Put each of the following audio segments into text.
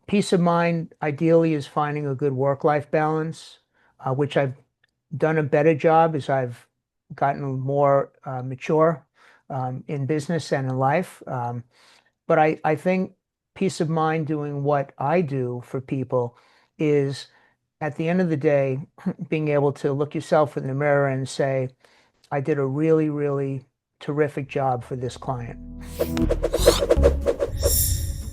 Peace of mind ideally is finding a good work-life balance, which I've done a better job as I've gotten more mature in business and in life. But I think peace of mind doing what I do for people is at the end of the day, being able to look yourself in the mirror and say, I did a really, really terrific job for this client.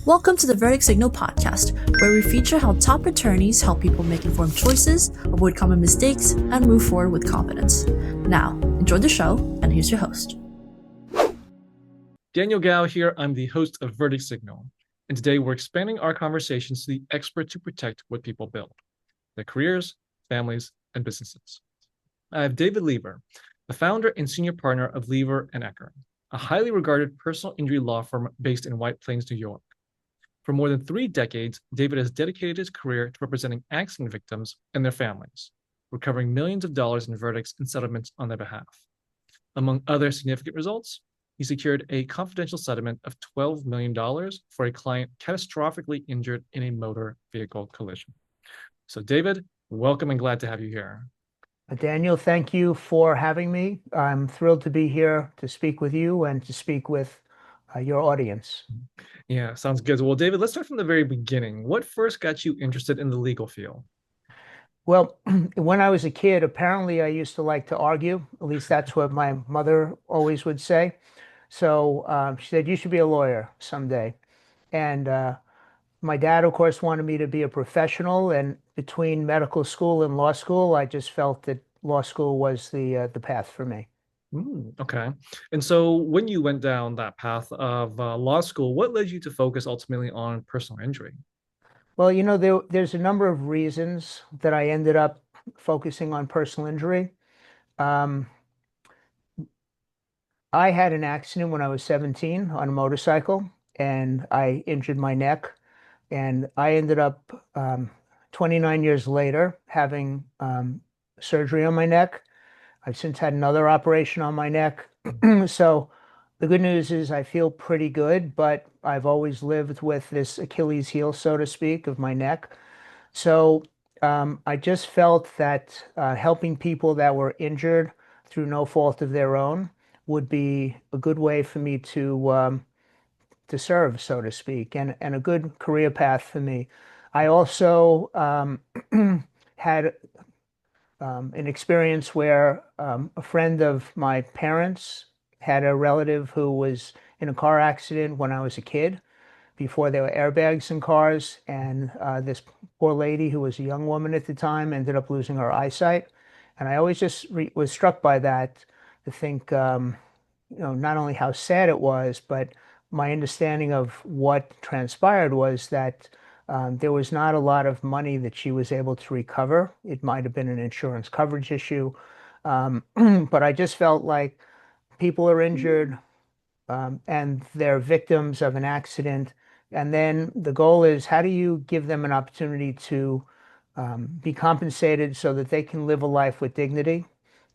Welcome to the Verdict Signal podcast, where we feature how top attorneys help people make informed choices, avoid common mistakes, and move forward with confidence. Now, enjoy the show, and here's your host. Daniel Gao here. I'm the host of Verdict Signal. And today we're expanding our conversations to the experts who protect what people build, their careers, families, and businesses. I have David Lever, the founder and senior partner of Lever and Ecker, a highly regarded personal injury law firm based in White Plains, New York. For more than 3 decades, David has dedicated his career to representing accident victims and their families, recovering millions of dollars in verdicts and settlements on their behalf. Among other significant results, he secured a confidential settlement of $12 million for a client catastrophically injured in a motor vehicle collision. So, David, welcome and glad to have you here. Daniel, thank you for having me. I'm thrilled to be here to speak with you and to speak with your audience. Yeah, sounds good. Well, David, let's start from the very beginning. What first got you interested in the legal field? Well, when I was a kid, apparently I used to like to argue. At least that's what my mother always would say. So she said, you should be a lawyer someday. And my dad, of course, wanted me to be a professional. And between medical school and law school, I just felt that law school was the path for me. Okay. And so when you went down that path of law school, what led you to focus ultimately on personal injury? Well, there's a number of reasons that I ended up focusing on personal injury. Um, I had an accident when I was 17 on a motorcycle, and I injured my neck. And I ended up 29 years later having surgery on my neck. I've since had another operation on my neck. So the good news is I feel pretty good, but I've always lived with this Achilles heel, so to speak, of my neck. So I just felt that helping people that were injured through no fault of their own would be a good way for me to serve, so to speak, and a good career path for me. I also had an experience where a friend of my parents had a relative who was in a car accident when I was a kid, before there were airbags in cars. And this poor lady, who was a young woman at the time, ended up losing her eyesight. And I always just was struck by that, to think, not only how sad it was, but my understanding of what transpired was that there was not a lot of money that she was able to recover. It might have been an insurance coverage issue. But I just felt like people are injured and they're victims of an accident. And then the goal is, how do you give them an opportunity to be compensated so that they can live a life with dignity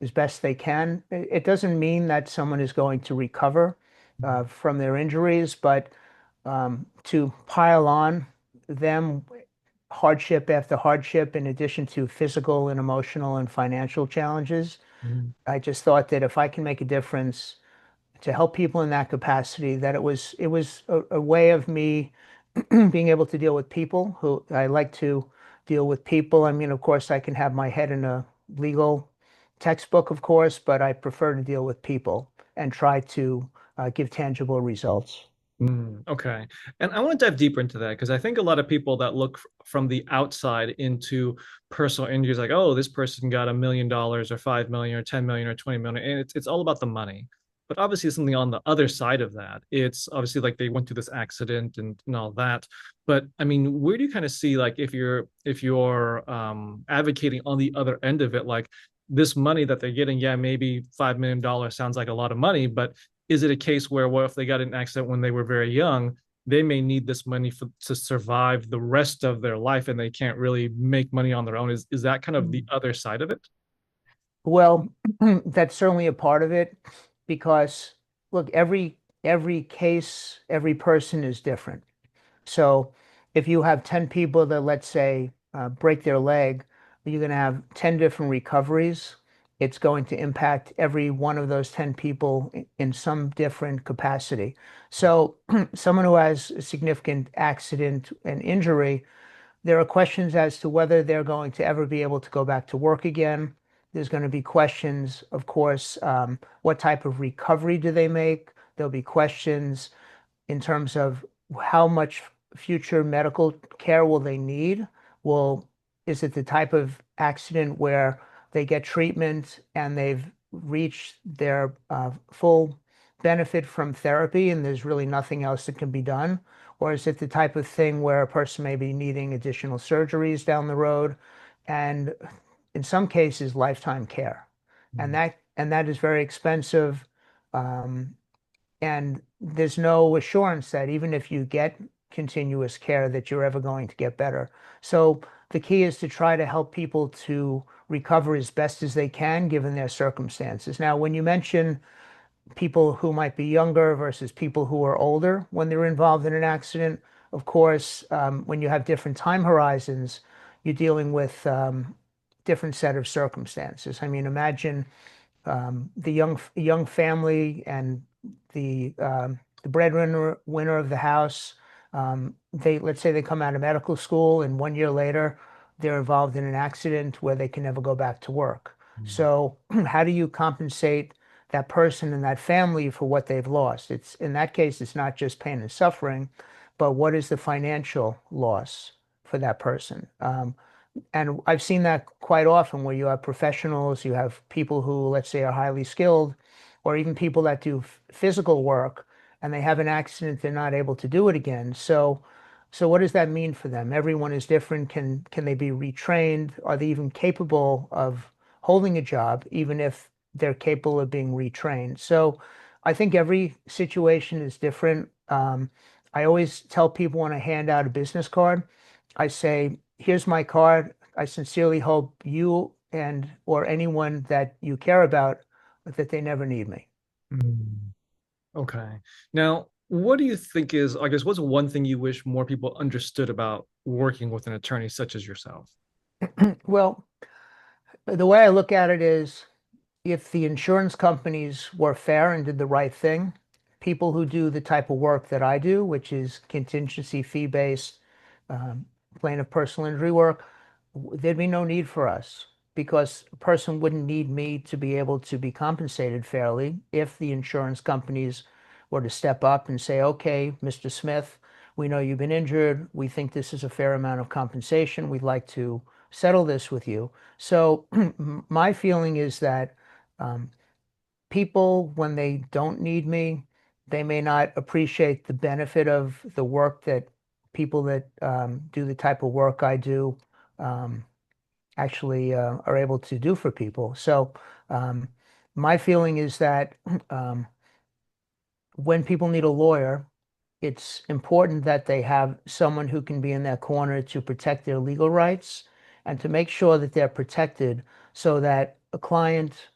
as best they can? It doesn't mean that someone is going to recover from their injuries, but to pile on them hardship after hardship, in addition to physical and emotional and financial challenges. Mm. I just thought that if I can make a difference to help people in that capacity, that it was a way of me being able to deal with people who I like to deal with people. I mean, of course, I can have my head in a legal textbook, of course, but I prefer to deal with people and try to give tangible results. Okay. And I want to dive deeper into that because I think a lot of people that look from the outside into personal injuries, like, oh, this person got $1 million or 5 million or 10 million or 20 million, and it's all about the money. But obviously, something on the other side of that, it's obviously like they went through this accident and all that. But I mean, where do you kind of see, like, if you're advocating on the other end of it, like this money that they're getting, yeah, maybe $5 million sounds like a lot of money, but is it a case where, what if they got an accident when they were very young? They may need this money to survive the rest of their life, and they can't really make money on their own. Is that kind of the other side of it? Well, that's certainly a part of it because, look, every case, every person is different. So if you have 10 people that, let's say, break their leg, you're going to have 10 different recoveries. It's going to impact every one of those 10 people in some different capacity. So, someone who has a significant accident and injury, there are questions as to whether they're going to ever be able to go back to work again. There's going to be questions, of course, what type of recovery do they make? There'll be questions in terms of how much future medical care will they need? Will, is it the type of accident where they get treatment and they've reached their full benefit from therapy and there's really nothing else that can be done? Or is it the type of thing where a person may be needing additional surgeries down the road and in some cases lifetime care? Mm. And that is very expensive. Um, and there's no assurance that even if you get continuous care that you're ever going to get better. So the key is to try to help people to recover as best as they can given their circumstances. Now, when you mention people who might be younger versus people who are older when they're involved in an accident, of course, when you have different time horizons, you're dealing with different set of circumstances. I mean, imagine the young family and the breadwinner of the house. They, let's say they come out of medical school and 1 year later they're involved in an accident where they can never go back to work. Mm. So how do you compensate that person and that family for what they've lost? It's in that case, it's not just pain and suffering, but what is the financial loss for that person? And I've seen that quite often where you have professionals, you have people who, let's say, are highly skilled, or even people that do physical work, and they have an accident, they're not able to do it again. So what does that mean for them? Everyone is different. Can they be retrained? Are they even capable of holding a job, even if they're capable of being retrained? So I think every situation is different. I always tell people when I hand out a business card, I say, here's my card. I sincerely hope you and or anyone that you care about that they never need me. Mm. Okay. Now, what do you think is, I guess, what's one thing you wish more people understood about working with an attorney such as yourself? Well, the way I look at it is if the insurance companies were fair and did the right thing, people who do the type of work that I do, which is contingency fee-based um, plaintiff personal injury work, there'd be no need for us because a person wouldn't need me to be able to be compensated fairly if the insurance companies were to step up and say, okay, Mr. Smith, we know you've been injured. We think this is a fair amount of compensation. We'd like to settle this with you. So my feeling is that um, people, when they don't need me, they may not appreciate the benefit of the work that people that do the type of work I do um, actually are able to do for people. So um, my feeling is that um, when people need a lawyer, it's important that they have someone who can be in their corner to protect their legal rights and to make sure that they're protected so that a client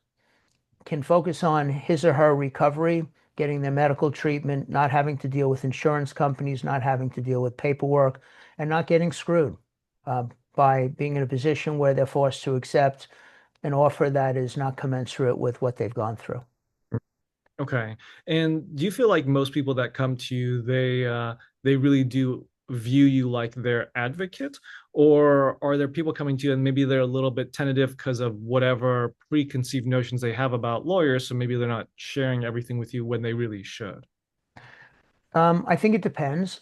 can focus on his or her recovery, getting their medical treatment, not having to deal with insurance companies, not having to deal with paperwork, and not getting screwed uh, by being in a position where they're forced to accept an offer that is not commensurate with what they've gone through. Okay. And do you feel like most people that come to you, they really do view you like their advocate, or are there people coming to you and maybe they're a little bit tentative because of whatever preconceived notions they have about lawyers, so maybe they're not sharing everything with you when they really should? I think it depends,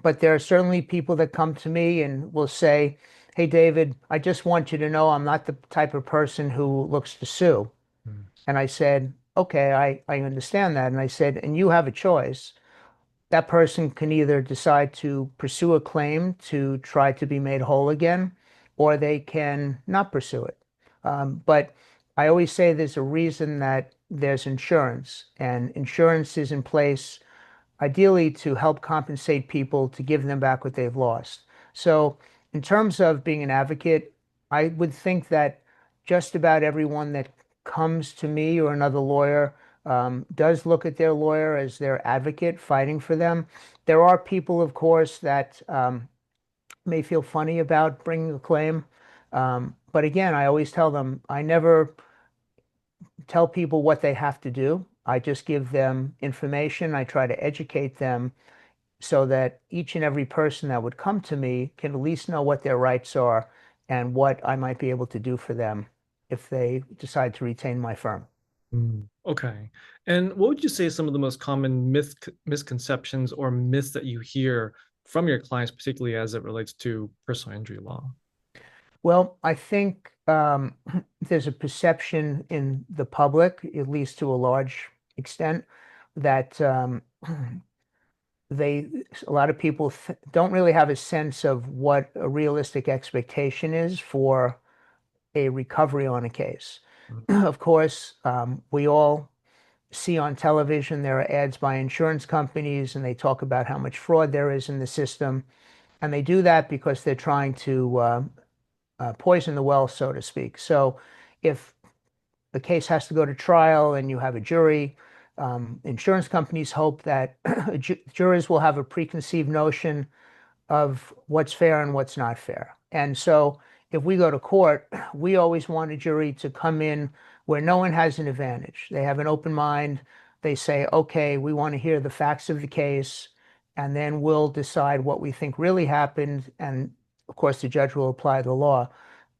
but there are certainly people that come to me and will say, "Hey, David, I just want you to know I'm not the type of person who looks to sue." Mm. And I said, "Okay, I understand that." And I said, "And you have a choice. That person can either decide to pursue a claim to try to be made whole again, or they can not pursue it." But I always say there's a reason that there's insurance, and insurance is in place ideally to help compensate people to give them back what they've lost. So, in terms of being an advocate, I would think that just about everyone that comes to me or another lawyer does look at their lawyer as their advocate fighting for them. There are people, of course, that may feel funny about bringing a claim. But again, I always tell them I never tell people what they have to do. I just give them information. I try to educate them so that each and every person that would come to me can at least know what their rights are and what I might be able to do for them if they decide to retain my firm. Okay. And what would you say some of the most common misconceptions or myths that you hear from your clients, particularly as it relates to personal injury law? Well, I think there's a perception in the public, at least to a large extent, that they a lot of people don't really have a sense of what a realistic expectation is for a recovery on a case. Of course, we all see on television there are ads by insurance companies and they talk about how much fraud there is in the system. And they do that because they're trying to poison the well, so to speak. So if the case has to go to trial and you have a jury, insurance companies hope that jurors will have a preconceived notion of what's fair and what's not fair. And so if we go to court, we always want a jury to come in where no one has an advantage. They have an open mind. They say, okay, we want to hear the facts of the case, and then we'll decide what we think really happened. And of course, the judge will apply the law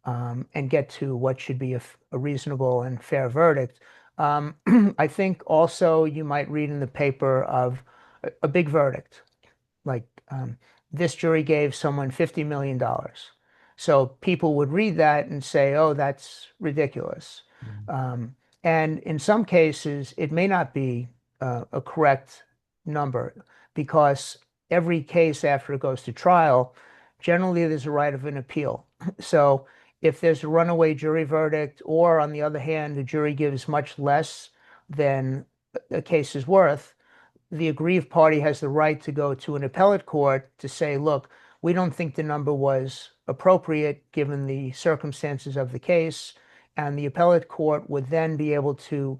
and get to what should be a reasonable and fair verdict. I think also you might read in the paper of a big verdict like this jury gave someone $50 million. So people would read that and say, oh, that's ridiculous. Mm. Um, and in some cases, it may not be a correct number because every case after it goes to trial, generally there's a right of an appeal. So if there's a runaway jury verdict, or on the other hand, the jury gives much less than a case is worth, the aggrieved party has the right to go to an appellate court to say, look, we don't think the number was appropriate given the circumstances of the case. And the appellate court would then be able to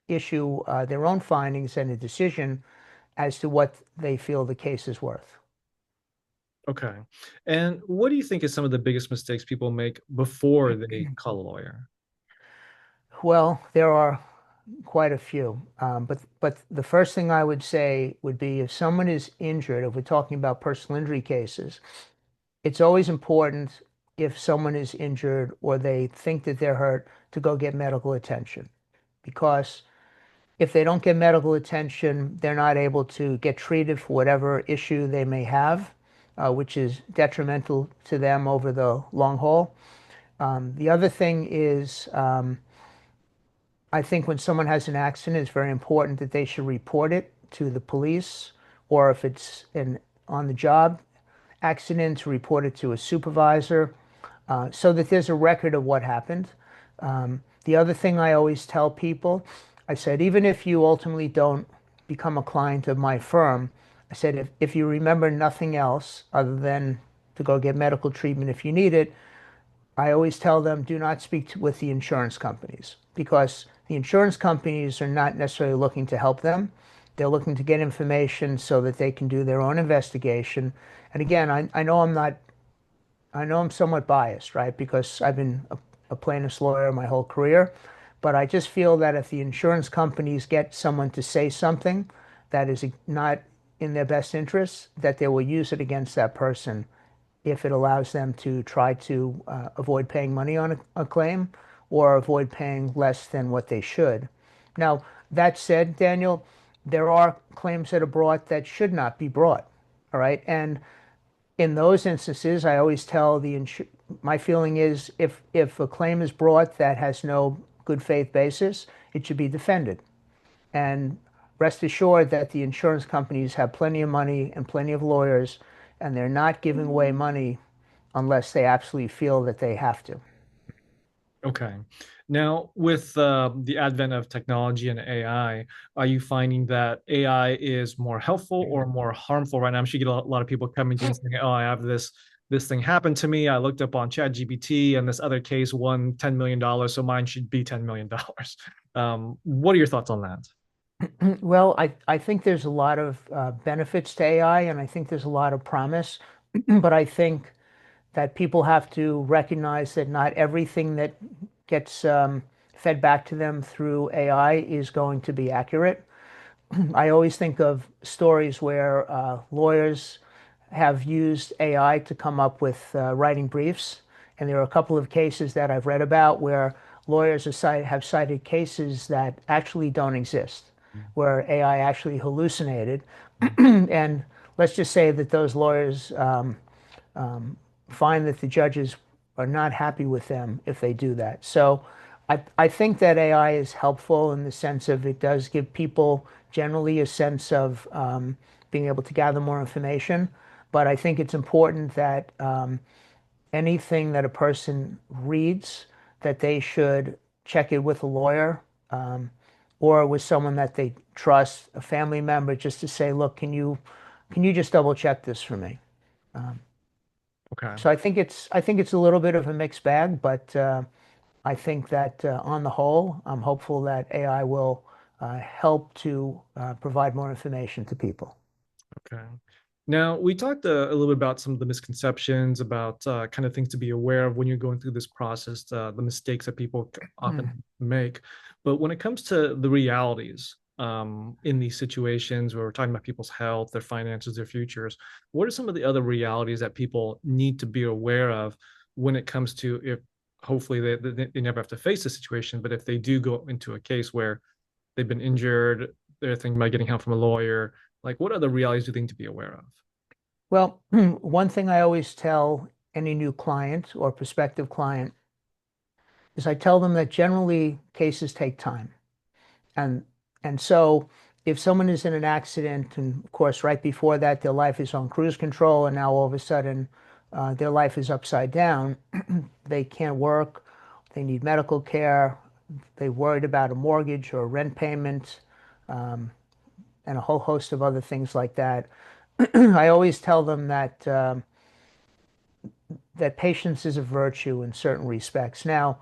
issue their own findings and a decision as to what they feel the case is worth. Okay. And what do you think is some of the biggest mistakes people make before they call a lawyer? Well, there are quite a few. But the first thing I would say would be if someone is injured, if we're talking about personal injury cases, it's always important if someone is injured or they think that they're hurt to go get medical attention. Because if they don't get medical attention, they're not able to get treated for whatever issue they may have, which is detrimental to them over the long haul. The other thing is, I think when someone has an accident, it's very important that they should report it to the police, or if it's an on the job accident, to report it to a supervisor, so that there's a record of what happened. The other thing I always tell people, I said, even if you ultimately don't become a client of my firm, I said, if you remember nothing else other than to go get medical treatment if you need it, I always tell them do not speak with the insurance companies because the insurance companies are not necessarily looking to help them. They're looking to get information so that they can do their own investigation. And again, I know I know I'm somewhat biased, right? Because I've been a plaintiff's lawyer my whole career. But I just feel that if the insurance companies get someone to say something that is not in their best interest, that they will use it against that person if it allows them to try to avoid paying money on a claim or avoid paying less than what they should. Now, that said, Daniel, there are claims that are brought that should not be brought. All right. And in those instances, I always tell my feeling is if a claim is brought that has no good faith basis, it should be defended. And rest assured that the insurance companies have plenty of money and plenty of lawyers, and they're not giving away money unless they absolutely feel that they have to. Okay. Now, with the advent of technology and AI, are you finding that AI is more helpful or more harmful right now? I'm sure you get a lot of people coming to you and saying, "Oh, I have this thing happened to me. I looked up on ChatGPT, and this other case won $10 million, so mine should be $10 million." What are your thoughts on that? Well, I think there's a lot of benefits to AI, and I think there's a lot of promise. But I think that people have to recognize that not everything that gets fed back to them through AI is going to be accurate. I always think of stories where lawyers have used AI to come up with writing briefs. And there are a couple of cases that I've read about where lawyers have cited cases that actually don't exist, where AI actually hallucinated. And let's just say that those lawyers find that the judges are not happy with them if they do that. So I think that AI is helpful in the sense of it does give people generally a sense of being able to gather more information. But I think it's important that anything that a person reads, that they should check it with a lawyer or with someone that they trust, a family member, just to say, look, can you just double check this for me? Okay. So I think it's a little bit of a mixed bag, but I think that on the whole, I'm hopeful that AI will help to provide more information to people. Okay. Now, we talked a little bit about some of the misconceptions about kind of things to be aware of when you're going through this process, the mistakes that people often make. But when it comes to the realities in these situations where we're talking about people's health, their finances, their futures, what are some of the other realities that people need to be aware of when it comes to if hopefully they never have to face the situation, but if they do go into a case where they've been injured, they're thinking about getting help from a lawyer, like what other realities do you think to be aware of? Well, one thing I always tell any new client or prospective client is I tell them that generally cases take time. And and so if someone is in an accident, and of course, right before that, their life is on cruise control, and now all of a sudden their life is upside down, they can't work, they need medical care, they're worried about a mortgage or a rent payment, and a whole host of other things like that. I always tell them that patience is a virtue in certain respects. Now,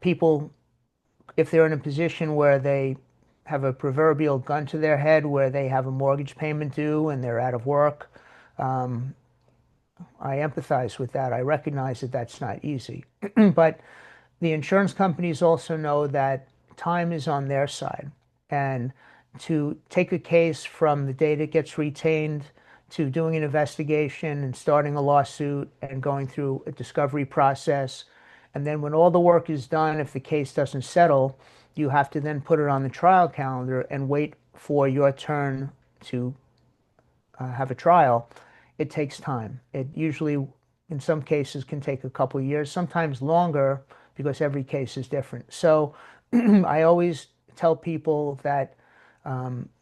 people, if they're in a position where they have a proverbial gun to their head, where they have a mortgage payment due and they're out of work, I empathize with that. I recognize that that's not easy. But the insurance companies also know that time is on their side. And to take a case from the date it gets retained to doing an investigation and starting a lawsuit and going through a discovery process. And then when all the work is done, if the case doesn't settle, you have to then put it on the trial calendar and wait for your turn to have a trial. It takes time. It usually, in some cases, can take a couple of years, sometimes longer, because every case is different. So I always tell people that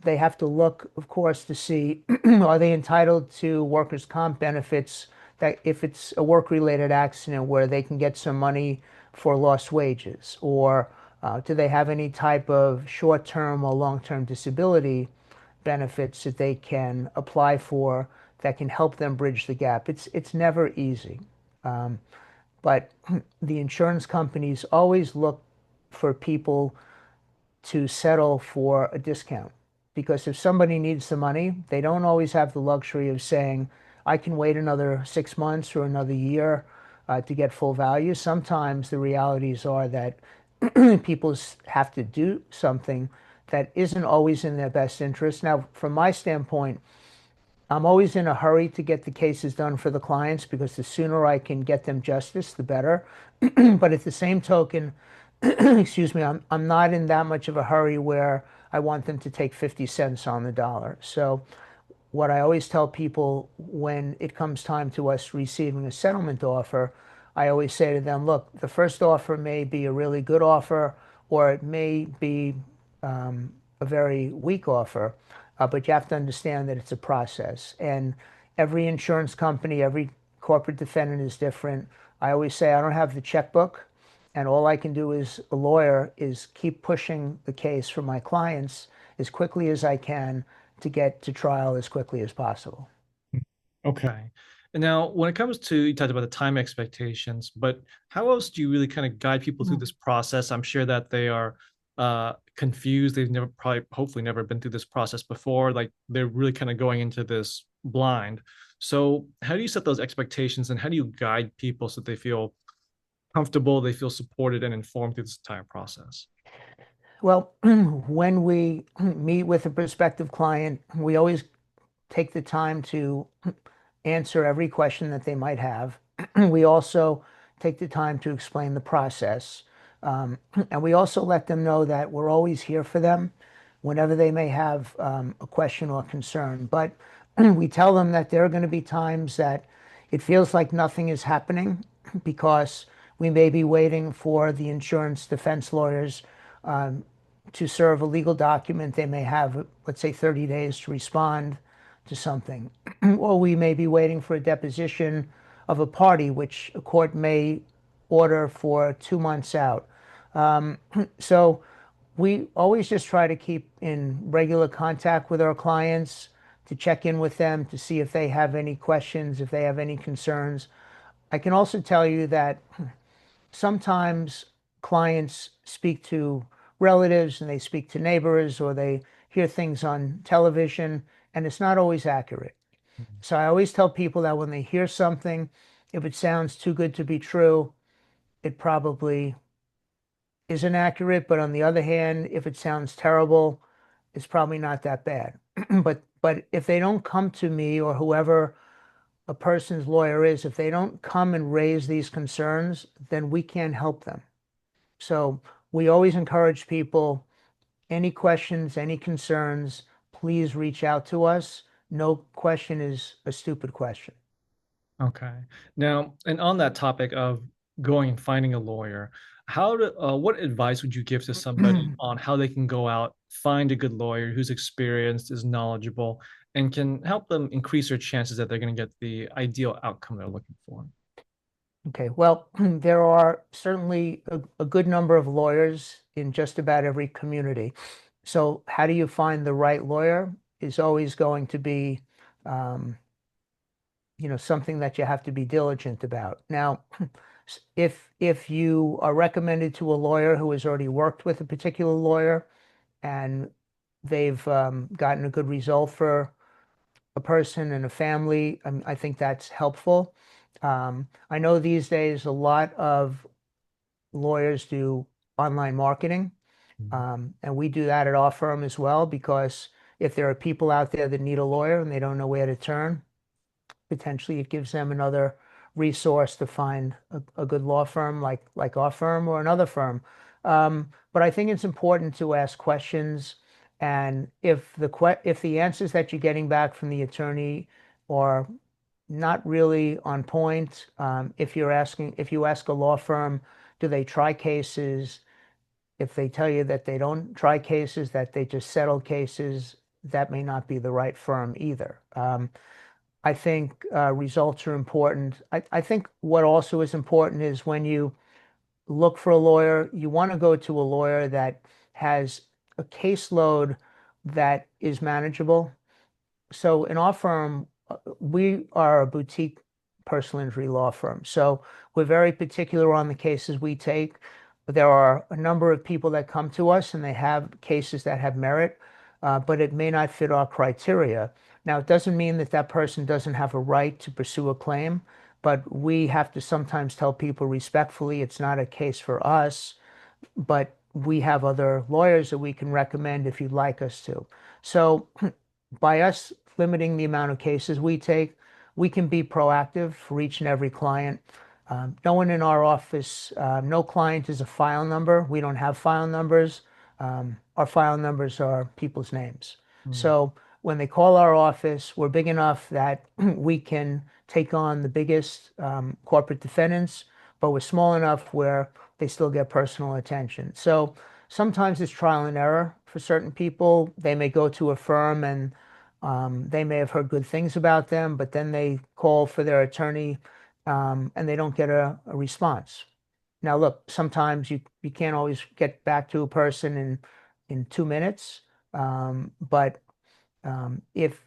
they have to look, of course, to see are they entitled to workers' comp benefits, that if it's a work-related accident where they can get some money for lost wages, or do they have any type of short-term or long-term disability benefits that they can apply for that can help them bridge the gap. It's never easy, but the insurance companies always look for people to settle for a discount, because if somebody needs the money, they don't always have the luxury of saying, I can wait another 6 months or another year to get full value. Sometimes the realities are that people have to do something that isn't always in their best interest. Now, from my standpoint, I'm always in a hurry to get the cases done for the clients, because the sooner I can get them justice, the better. But at the same token, excuse me, I'm not in that much of a hurry where I want them to take 50 cents on the dollar. So what I always tell people when it comes time to us receiving a settlement offer, I always say to them, look, the first offer may be a really good offer, or it may be a very weak offer, but you have to understand that it's a process. And every insurance company, every corporate defendant is different. I always say I don't have the checkbook, and all I can do as a lawyer is keep pushing the case for my clients as quickly as I can to get to trial as quickly as possible. Okay. And now, when it comes to, you talked about the time expectations, but how else do you really kind of guide people through this process? I'm sure that they are confused. They've never, probably, hopefully, never been through this process before. Like they're really kind of going into this blind. So, how do you set those expectations and how do you guide people so that they feel comfortable, they feel supported and informed through this entire process? Well, when we meet with a prospective client, we always take the time to answer every question that they might have. We also take the time to explain the process. And we also let them know that we're always here for them whenever they may have a question or concern. But we tell them that there are going to be times that it feels like nothing is happening because we may be waiting for the insurance defense lawyers um, to serve a legal document. They may have, let's say, 30 days to respond to something. Or we may be waiting for a deposition of a party, which a court may order for 2 months out. So we always just try to keep in regular contact with our clients, to check in with them, to see if they have any questions, if they have any concerns. I can also tell you that sometimes clients speak to relatives and they speak to neighbors or they hear things on television, and it's not always accurate. So I always tell people that when they hear something, if it sounds too good to be true, it probably isn't accurate. But on the other hand, if it sounds terrible, it's probably not that bad. But if they don't come to me or whoever a person's lawyer is, if they don't come and raise these concerns, then we can't help them. So we always encourage people, any questions, any concerns, please reach out to us. No question is a stupid question. Okay. Now, and on that topic of going and finding a lawyer, what advice would you give to somebody on how they can go out, find a good lawyer who's experienced, is knowledgeable, and can help them increase their chances that they're going to get the ideal outcome they're looking for? Okay, well, there are certainly a good number of lawyers in just about every community. So how do you find the right lawyer is always going to be, um, something that you have to be diligent about. Now, if you are recommended to a lawyer who has already worked with a particular lawyer and they've gotten a good result for a person and a family, I think that's helpful. I know these days a lot of lawyers do online marketing, and we do that at our firm as well because if there are people out there that need a lawyer and they don't know where to turn, potentially it gives them another resource to find a good law firm like our firm or another firm. But I think it's important to ask questions, and if the answers that you're getting back from the attorney are not really on point, if you ask a law firm, do they try cases? If they tell you that they don't try cases, that they just settle cases, that may not be the right firm either. I think results are important. I think what also is important is when you look for a lawyer, you want to go to a lawyer that has a caseload that is manageable. So in our firm, we are a boutique personal injury law firm. So we're very particular on the cases we take. There are a number of people that come to us and they have cases that have merit, but it may not fit our criteria. Now, it doesn't mean that that person doesn't have a right to pursue a claim, but we have to sometimes tell people respectfully it's not a case for us, but we have other lawyers that we can recommend if you'd like us to. So by us limiting the amount of cases we take, we can be proactive for each and every client. No one in our office, no client is a file number. We don't have file numbers. Our file numbers are people's names. Mm. So when they call our office, we're big enough that we can take on the biggest corporate defendants, but we're small enough where they still get personal attention. So sometimes it's trial and error for certain people. They may go to a firm and they may have heard good things about them, but then they call for their attorney and they don't get a response. Now, look, sometimes you can't always get back to a person in 2 minutes, but if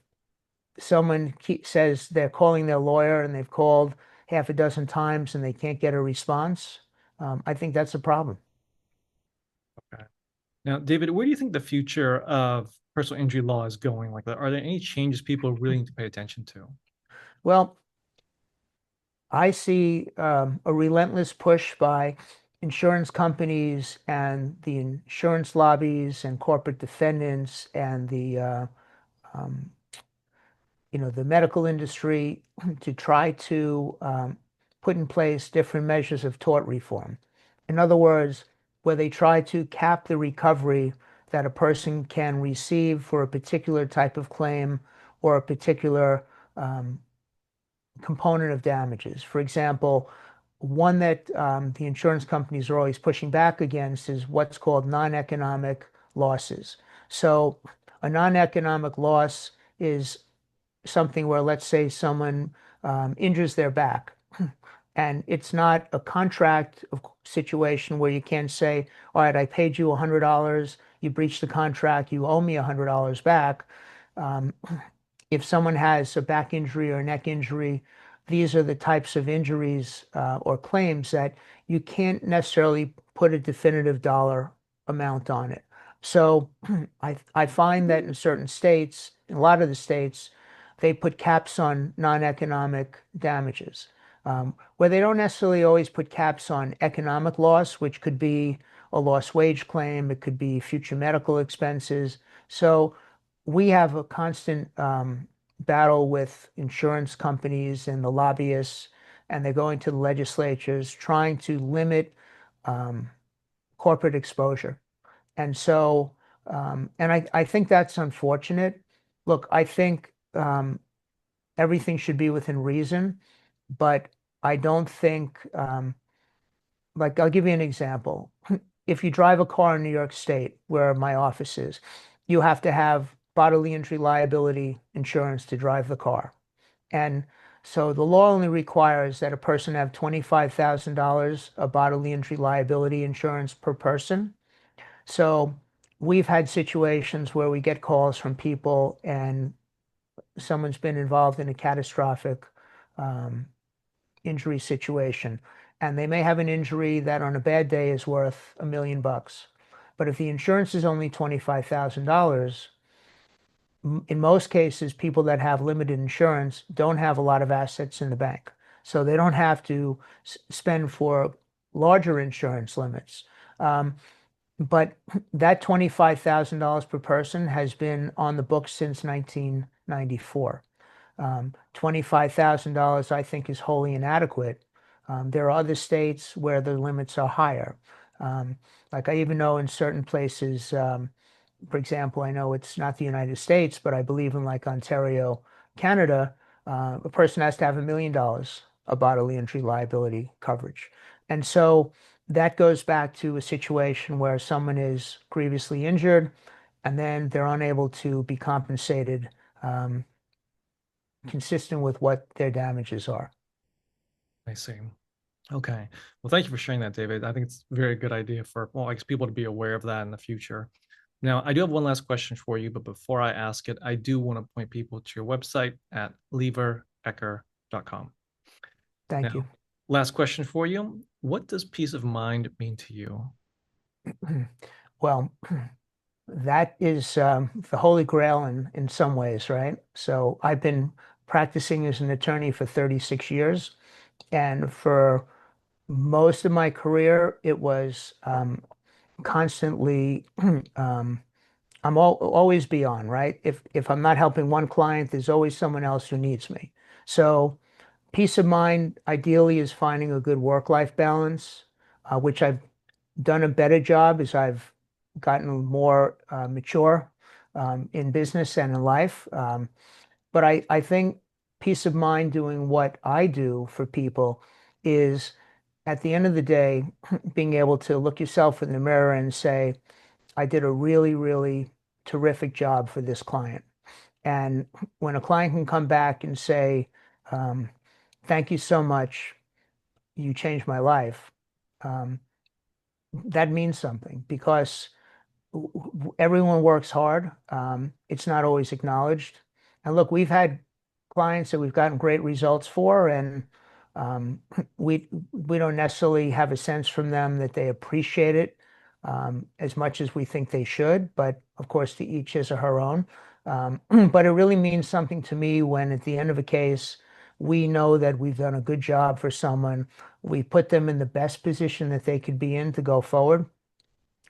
someone says they're calling their lawyer and they've called half a dozen times and they can't get a response, I think that's a problem. Okay. Now, David, where do you think the future of personal injury law is going like that? Are there any changes people really need to pay attention to? Well, I see a relentless push by insurance companies and the insurance lobbies and corporate defendants and um, the medical industry to try to put in place different measures of tort reform. In other words, where they try to cap the recovery that a person can receive for a particular type of claim or a particular um, component of damages. For example, one that the insurance companies are always pushing back against is what's called non-economic losses. So a non-economic loss is something where, let's say, someone injures their back. And it's not a contract situation where you can say, all right, I paid you $100, you breached the contract, you owe me $100 back. Um, if someone has a back injury or a neck injury, these are the types of injuries or claims that you can't necessarily put a definitive dollar amount on it. So I find that in certain states, in a lot of the states, they put caps on non-economic damages, where they don't necessarily always put caps on economic loss, which could be a lost wage claim, it could be future medical expenses. So we have a constant battle with insurance companies and the lobbyists, and they're going to the legislatures trying to limit um, corporate exposure. And so, and I think that's unfortunate. Look, I think everything should be within reason, but I don't think, like, I'll give you an example. If you drive a car in New York State, where my office is, you have to have bodily injury liability insurance to drive the car. And so the law only requires that a person have $25,000 of bodily injury liability insurance per person. So we've had situations where we get calls from people and someone's been involved in a catastrophic um, injury situation. And they may have an injury that on a bad day is worth $1 million. But if the insurance is only $25,000, in most cases, people that have limited insurance don't have a lot of assets in the bank. So they don't have to spend for larger insurance limits. Um, but that $25,000 per person has been on the books since 1994. $25,000, I think, is wholly inadequate. There are other states where the limits are higher. Um, like I even know in certain places, for example, I know it's not the United States, but I believe in like Ontario, Canada, a person has to have $1 million of bodily injury liability coverage. And so that goes back to a situation where someone is grievously injured and then they're unable to be compensated consistent with what their damages are. I see. Okay. Well, thank you for sharing that, David. I think it's a very good idea for, well, I guess people to be aware of that in the future. Now, I do have one last question for you, but before I ask it, I do want to point people to your website at leverecker.com. Thank you. Now, last question for you. What does peace of mind mean to you? Well, that is the holy grail in some ways, right? So I've been practicing as an attorney for 36 years. And for most of my career, it was constantly, I'm always beyond, right? If I'm not helping one client, there's always someone else who needs me. So peace of mind, ideally, is finding a good work-life balance, which I've done a better job as I've gotten more mature in business and in life. But I think peace of mind doing what I do for people is at the end of the day, being able to look yourself in the mirror and say, I did a really, really terrific job for this client. And when a client can come back and say, um, thank you so much, you changed my life, um, that means something because everyone works hard. It's not always acknowledged. And look, we've had clients that we've gotten great results for, and um, we don't necessarily have a sense from them that they appreciate it as much as we think they should. But of course, to each his or her own. But it really means something to me when, at the end of a case, we know that we've done a good job for someone. We put them in the best position that they could be in to go forward.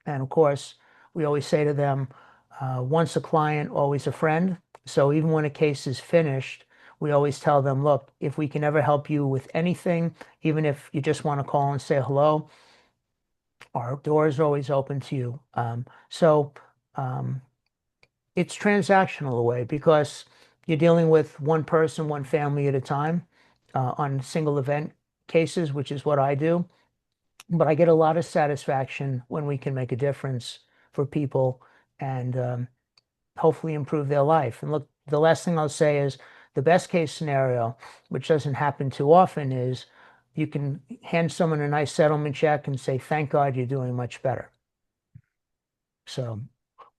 And of course, we always say to them, once a client, always a friend. So even when a case is finished, we always tell them, look, if we can ever help you with anything, even if you just want to call and say hello, our doors are always open to you. So it's transactional away because you're dealing with one person, one family at a time on single event cases, which is what I do. But I get a lot of satisfaction when we can make a difference for people and hopefully improve their life. And look, the last thing I'll say is the best case scenario, which doesn't happen too often, is you can hand someone a nice settlement check and say, thank God you're doing much better. So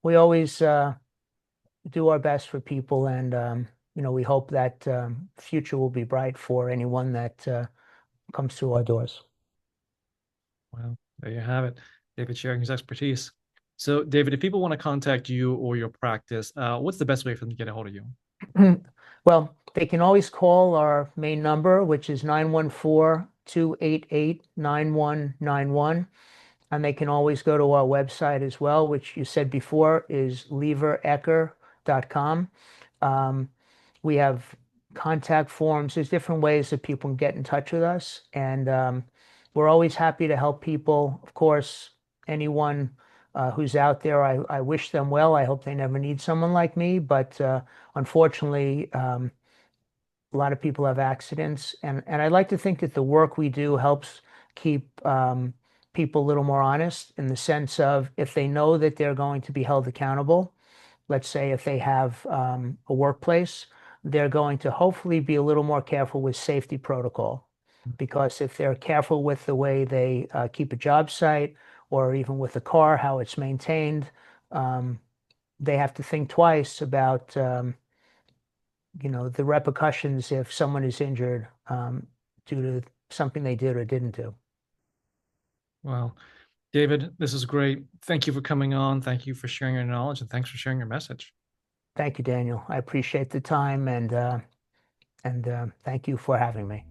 we always do our best for people, and we hope that future will be bright for anyone that comes through our doors. Well, there you have it. David sharing his expertise. So, David, if people want to contact you or your practice, what's the best way for them to get a hold of you? Well, they can always call our main number, which is 914-288-9191. And they can always go to our website as well, which you said before is leverecker.com. We have contact forms. There's different ways that people can get in touch with us. And we're always happy to help people. Of course, anyone who's out there, I wish them well. I hope they never need someone like me. But unfortunately, a lot of people have accidents. And I like to think that the work we do helps keep people a little more honest in the sense of if they know that they're going to be held accountable, let's say if they have a workplace, they're going to hopefully be a little more careful with safety protocol. Because if they're careful with the way they keep a job site or even with the car, how it's maintained, they have to think twice about the repercussions if someone is injured due to something they did or didn't do. Well, David, this is great. Thank you for coming on. Thank you for sharing your knowledge, and thanks for sharing your message. Thank you, Daniel. I appreciate the time and thank you for having me.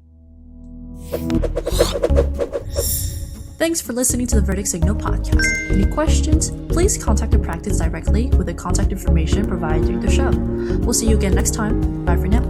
Thanks for listening to the Verdict Signal podcast. Any questions? Please contact the practice directly with the contact information provided during the show. We'll see you again next time. Bye for now.